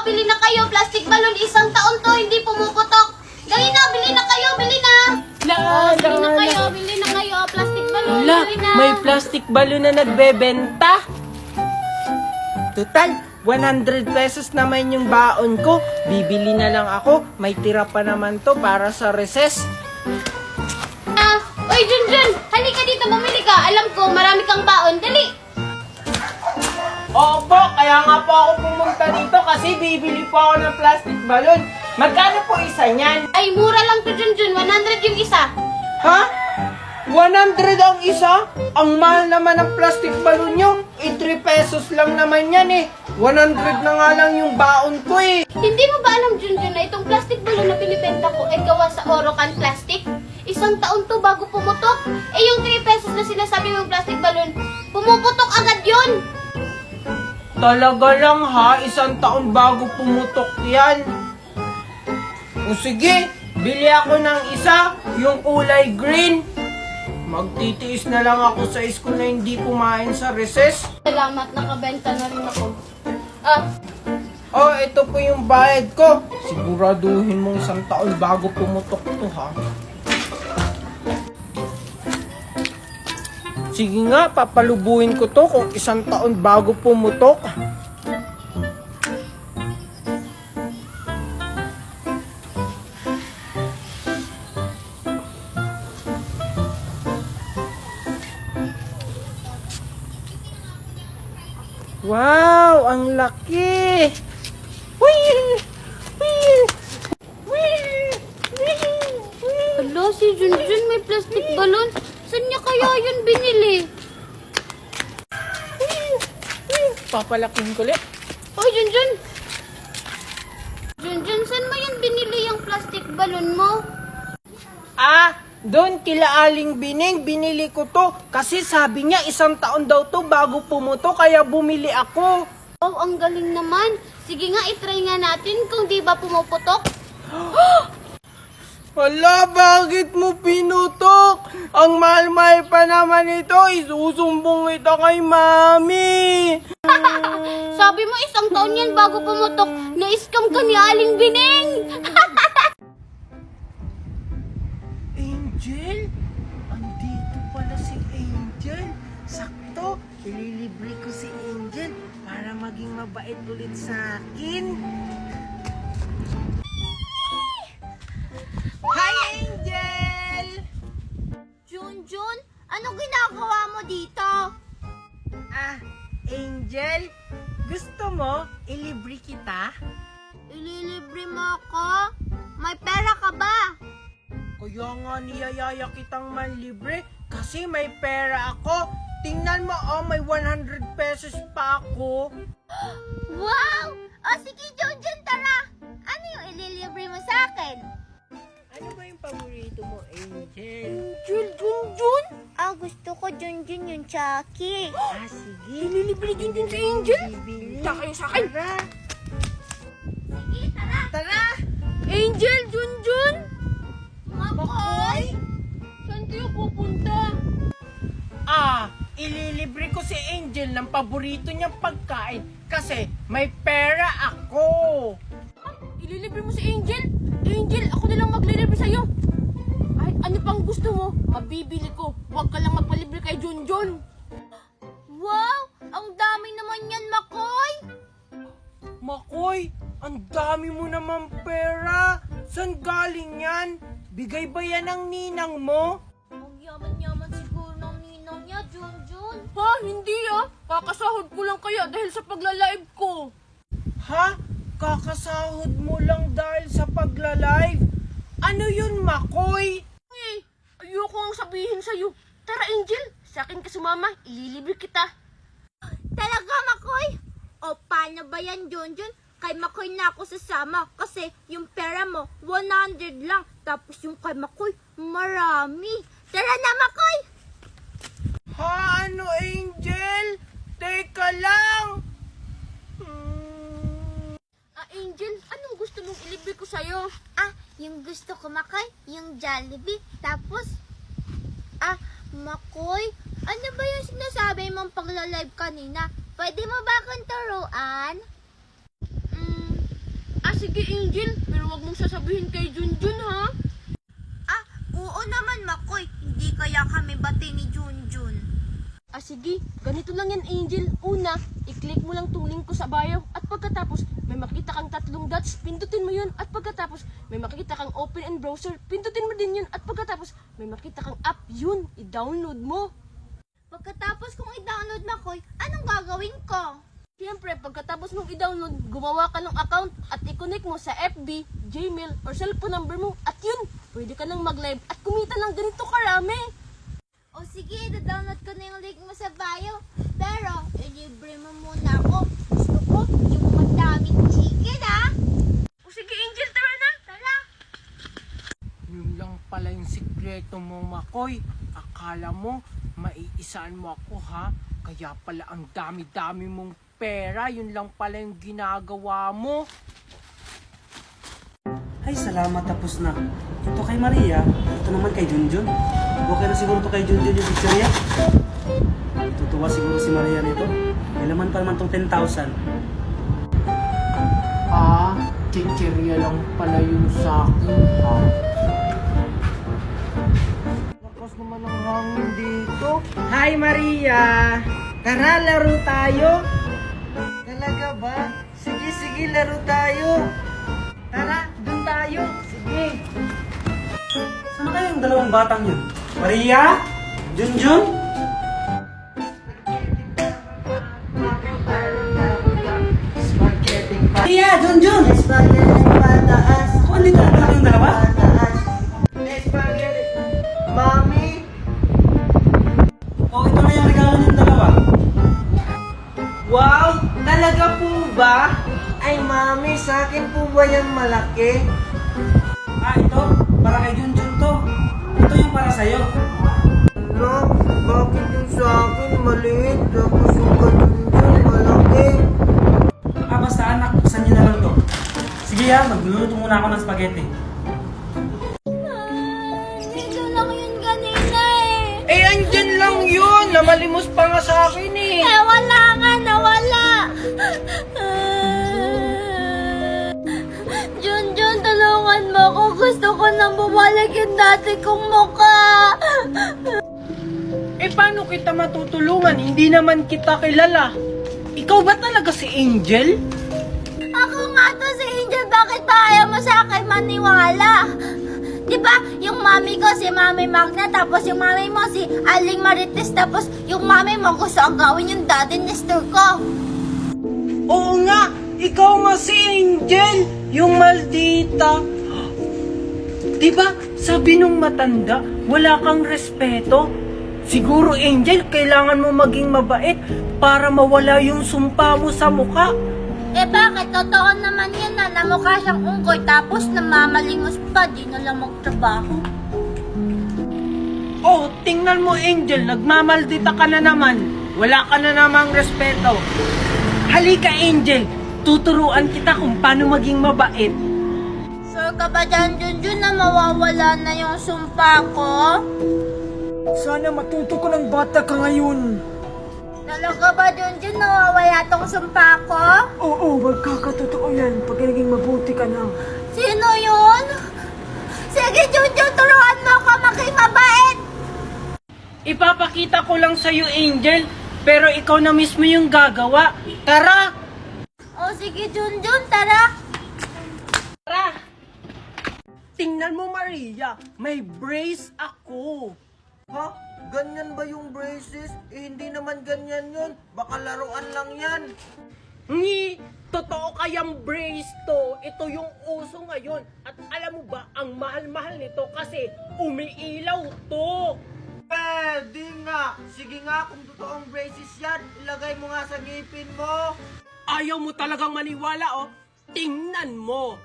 bili na kayo. Plastic balloon, isang taon to, hindi pumuputok. Dali na, bili na kayo, bili na. Bili na kayo, bili na kayo. Plastic balloon, Wala, bili na. may plastic balloon na nagbebenta. Total, 100 pesos naman yung baon ko. Bibili na lang ako. May tira pa naman to para sa recess. Oy, Junjun, halika dito, bumili ka. Alam ko, marami kang baon. Dali. Opo, kaya nga po ako pumunta dito kasi bibili po ako ng plastic balloon. Magkano po isa niyan? Ay, mura lang to, Junjun. 100 yung isa. Ha? 100 ang isa? Ang mahal naman ng plastic balloon nyo. 3 pesos lang naman yan eh. 100 na nga lang yung baon ko eh. Hindi mo ba alam, Junjun, na itong plastic balloon na binibenta ko ay gawa sa Orocan plastic? Isang taon to bago pumutok. Eh, yung 3 pesos na sinasabi mong plastic balloon, pumuputok agad yun. Talaga lang ha, isang taon bago pumutok yan. O sige, bili ako ng isa, yung kulay green. Magtitiis na lang ako sa school na hindi kumain sa recess. Salamat, nakabenta na rin ako. Oh, ito po yung bayad ko. Siguraduhin mong isang taon bago pumutok to ha. Sige nga, papalubuhin ko to kung isang taon bago pumutok. Wow, ang laki! Hala, si Junjun may plastic balloon. Saan niya kaya yun binili? Papalaking ko ulit. Oy, Junjun! Junjun, saan mo yan binili yung plastic balloon mo? Doon kila Aling Bining, binili ko to. Kasi sabi niya isang taon daw to bago pumutok, kaya bumili ako. Oh, ang galing naman. Sige nga, itry nga natin kung di ba pumuputok. Hala, bakit mo pinutok? Ang mahal-mahal pa naman ito, isusumbong kita kay Mami. Sabi mo isang taon yan bago pumutok. Na-scam ka ni Aling Bining. Angel? Andito pala si Angel. Sakto, ililibre ko si Angel para maging mabait ulit sa akin. Hi, Angel! Junjun, anong ginagawa mo dito? Angel, gusto mo ilibre kita? Ililibre mo ako? May pera ka ba? Kaya nga niyayaya kitang manlibre kasi may pera ako. Tingnan mo, may 100 pesos pa ako. Wow! O sige, Junjun, tara! Ano yung ililibre mo sa akin? Ano ba yung paborito mo, Angel? Junjun? Gusto ko Junjun yung Chucky. Sige. Ililibre Junjun si Angel? Bibili. Taka kayo sa akin. Tara. Sige, tara! Tara. Angel, Junjun! Makoy! Saan kayo pupunta? Ililibre ko si Angel ng paborito niyang pagkain kasi may pera ako. Ililibre mo si Angel? Angel, ako na lang maglilibre sa'yo. Ay, ano pang gusto mo? Mabibili ko. Huwag ka lang magpalibre kay Junjun. Wow! Ang dami naman yan, Makoy! Makoy, ang dami mo naman pera. Saan galing yan? Bigay ba yan ng ninang mo? Ang yaman-yaman siguro ng ninang niya, Junjun. Ha? Hindi Kakasahod ko lang kaya dahil sa pagla-live ko. Ha? Kakasahod mo lang dahil sa pagla-live? Ano yun, Makoy? Ayoko ang sabihin sa'yo. Tara, Angel. Sa akin ka sumama. Ililibre kita. Talaga, Makoy? O paano ba yan, Junjun? Kay Makoy na ako sasama kasi yung pera mo 100 lang. Tapos yung kay Makoy, marami. Tara na, Makoy! Ha? Ano, Angel? Teka lang. Angel, anong gusto mong ilibre ko sa'yo? Yung gusto ko, Makoy, yung Jollibee. Tapos, Makoy, ano ba yung sinasabi mong pagla-live kanina? Pwede mo ba akong turuan? sige Angel, pero wag mong sasabihin kay Junjun ha. Ah, oo naman, Makoy. Hindi kaya kami bati ni Junjun. Sige, ganito lang yan Angel. Una, i-click mo lang tong link ko sa bio at pagkatapos may makita kang 3 dots, pindutin mo yun at pagkatapos may makita kang open in browser, pindutin mo din yun at pagkatapos may makita kang app, yun, i-download mo. Pagkatapos kong i-download, Makoy, anong gagawin ko? Siyempre, pagkatapos mong i-download, gumawa ka ng account at i-connect mo sa FB, Gmail, or cellphone number mo at yun, pwede ka nang mag-live at kumita ng ganito karami. O sige, i-download ko na yung link mo sa bio. Pero, ilibre mo muna ako. Gusto ko yung madaming chicken, ha? O sige Angel, tara na! Tara! Yun lang pala yung sikreto mo, Makoy. Akala mo, maiisaan mo ako, ha? Kaya pala ang dami-dami mong pera. Yun lang pala yung ginagawa mo. Ay, salamat, tapos na. Ito kay Maria, ito naman kay Junjun. Okay na siguro to kay Junjun yung picture. Tutuwa siguro si Maria nito. May laman pa naman tong 10,000. Chichirya lang pala yung sa akin, ha? Lakas naman ang hangin dito. Hi, Maria! Tara, laro tayo! Talaga ba? Sige, laro tayo! Tara, dun tayo! Sige! Saan kaya yung dalawang batang yun? Maria? Junjun? Maria! Junjun! Ako, andito na pala kayong dalawa? Mami! Oh, ito na yung regalo niyong dalawa. Wow! Talaga po ba? Ay, Mami, sa akin po ba yung malaki? Ito, para kay Junjun to. Ito yung para sa'yo. No, bakit yung sa akin maliit? Tapos yung kadunjun malaki? Basta anak, buksan niyo na lang to. Sige magluluto muna ako ng spaghetti. Dito lang yun kanina, eh. Eh, andyan lang yun! Namalimos pa nga sa akin eh! Wala nga, nawala. Junjun, tulungan mo ako. Gusto ko nang bumalik yung dati kong mukha. Eh, paano kita matutulungan? Hindi naman kita kilala. Ikaw ba talaga si Angel? Ako nga to si Angel. Bakit ba ayaw mo sa akin maniwala? Diba, yung mami ko si Mami Magna, tapos yung mami mo si Aling Marites, tapos yung mami mo gusto ang gawin yung daddy Nestor ko. Oo nga! Ikaw nga si Angel! Yung maldita! Diba, sabi nung matanda, wala kang respeto? Siguro, Angel, kailangan mo maging mabait para mawala yung sumpa mo sa mukha. Eh bakit? Totoo naman yan na mukha siyang unggoy tapos namamalimos pa, di na lang magtrabaho. Oh, tingnan mo, Angel, nagmamaldita ka na naman. Wala ka na namang respeto. Halika, Angel, tuturuan kita kung paano maging mabait. Sure ka ba dyan, Junjun, na mawawala na yung sumpa ko? Sana matuto ko ng bata ka ngayon. Talaga ba, Junjun, nawawala tong sumpa ko? Oo, magkakatotoo yan pag naging mabuti ka na. Sino yun? Sige, Junjun, turuan mo ako maging mabait! Ipapakita ko lang sa'yo, Angel, pero ikaw na mismo yung gagawa. Tara! O sige, Junjun, tara! Tara! Tingnan mo, Maria, may brace ako. Ha? Ganyan ba yung braces? Eh, hindi naman ganyan yun. Baka laruan lang yan. Totoo kayang brace to. Ito yung uso ngayon. At alam mo ba, ang mahal-mahal nito kasi umiilaw to. Pwede nga. Sige nga, kung totoong braces yan, ilagay mo nga sa ngipin mo. Ayaw mo talagang maniwala, oh. Tingnan mo.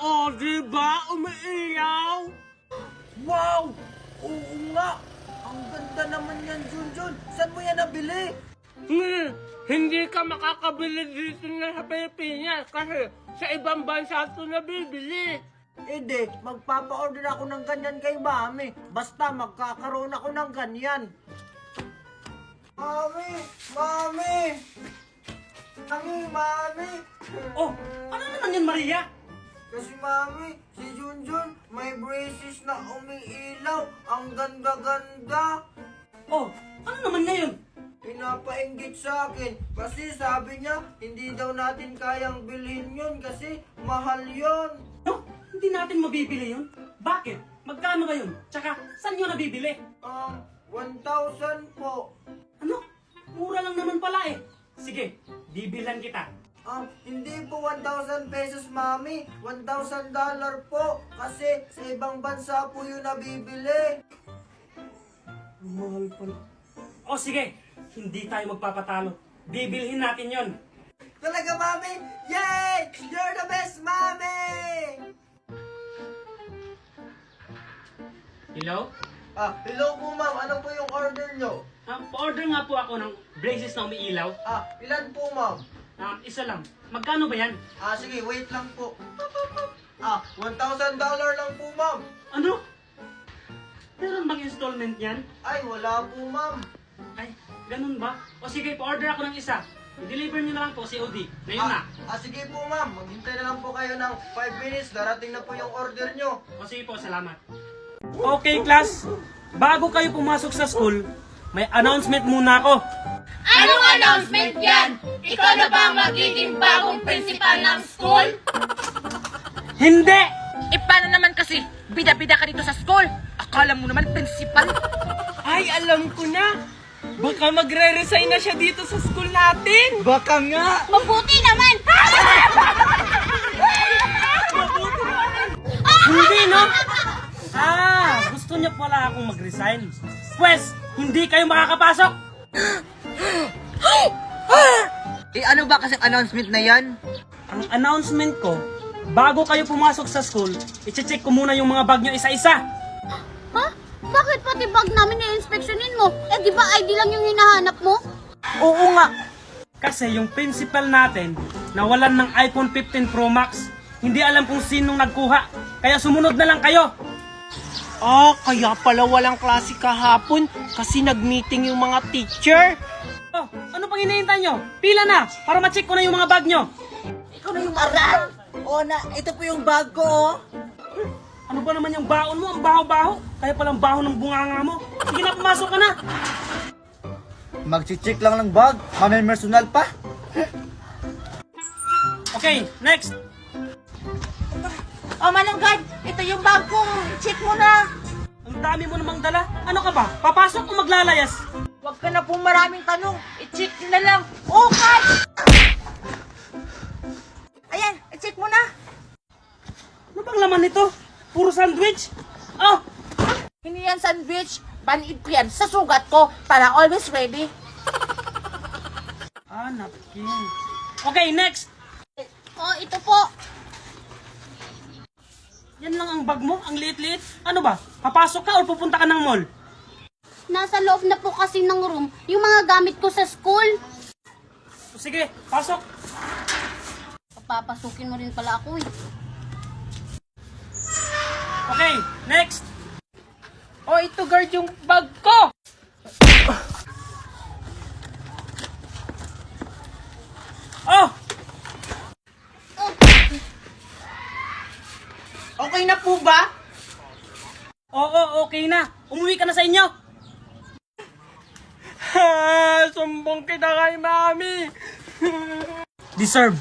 Oh, diba? Umiilaw. Wow! Oo nga! Ang ganda naman yan, Junjun! Saan mo yan nabili? Hindi ka makakabili dito na sa Pilipinas kasi sa ibang bansa ito nabibili. Hindi, magpapa-order ako ng ganyan kay Mami. Basta magkakaroon ako ng ganyan. Mami! Mami! Mami. Oh, ano naman yan, Maria? Kasi mami, si Junjun may braces na umiilaw. Ang ganda-ganda. Oh, ano naman ngayon? Pinapainggit sa akin kasi sabi niya hindi daw natin kayang bilhin yun kasi mahal yun. No, hindi natin mabibili yun. Bakit? Magkano ba yun? Tsaka, saan nyo nabibili? 1,000 po. Ano? Mura lang naman pala eh. Sige, bibilan kita. Hindi po 1,000 pesos, mami. $1,000 po. Kasi sa ibang bansa po yun nabibili. Mahal pala. O sige, hindi tayo magpapatalo. Bibilhin natin yon. Talaga, mami? Yay! You're the best, mami! Hello? Hello po, ma'am. Ano po yung order nyo? Pa-order nga po ako ng braces na umiilaw. Ilan po, ma'am? Isa lang. Magkano ba yan? Sige, wait lang po. $1,000 lang po, ma'am. Ano? Meron bang installment yan? Ay, wala po, ma'am. Ay, ganun ba? O sige, pa-order ako ng isa. I-deliver nyo na lang po, COD. Ngayon na. Sige po, ma'am. Maghintay na lang po kayo ng 5 minutes. Darating na po yung order nyo. O sige po, salamat. Okay, class. Bago kayo pumasok sa school, may announcement muna ako. Anong announcement yan? Ikaw na ba ang magiging bagong principal ng school? Hindi! Paano naman kasi? Bida-bida ka dito sa school. Akala mo naman principal. Ay, alam ko na. Baka magre-resign na siya dito sa school natin. Baka nga. Mabuti naman! Hindi, no? Gusto niya pala akong mag-resign. Pwes, hindi kayo makakapasok. Ano ba kasing announcement na yan? Ang announcement ko, bago kayo pumasok sa school, i-check ko muna yung mga bag nyo isa-isa. Ha? Bakit pati bag namin i-inspectionin mo? Di ba ID lang yung hinahanap mo? Oo nga. Kasi yung principal natin, nawalan ng iPhone 15 Pro Max. Hindi alam kung sinong nagkuha. Kaya sumunod na lang kayo. Kaya pala walang klase kahapon kasi nag-meeting yung mga teacher. Oh, ano pang hinihintay nyo? Pila na, para ma-check ko na yung mga bag nyo. Ikaw na yung aral. Ito po yung bag ko. Ano ba naman yung baon mo? Ang baho-baho. Kaya palang baho ng bunganga mo. Sige na, pumasok ka na. Mag-check lang ng bag, personal pa. Okay, next. Mananggad, ito yung bag ko. Check mo na. Ang dami mo namang dala. Ano ka ba? Papasok o maglalayas? Huwag ka na po maraming tanong. I-check na lang. Okay! Ayan, check mo na. Ano bang laman nito? Puro sandwich? Oh, Hindi yan sandwich. Banid ko yan sa sugat ko para always ready. napkin. Okay, next. Ito po. Yan lang ang bag mo? Ang liit-liit? Ano ba? Papasok ka o pupunta ka ng mall? Nasa loob na po kasi ng room yung mga gamit ko sa school. Sige, pasok. Papapasukin mo rin pala ako eh. Okay, next. Ito guard yung bag ko. Oh! Okay na po ba? Oo, okay na. Umuwi ka na sa inyo. Sumbong kita kay mami. Deserve.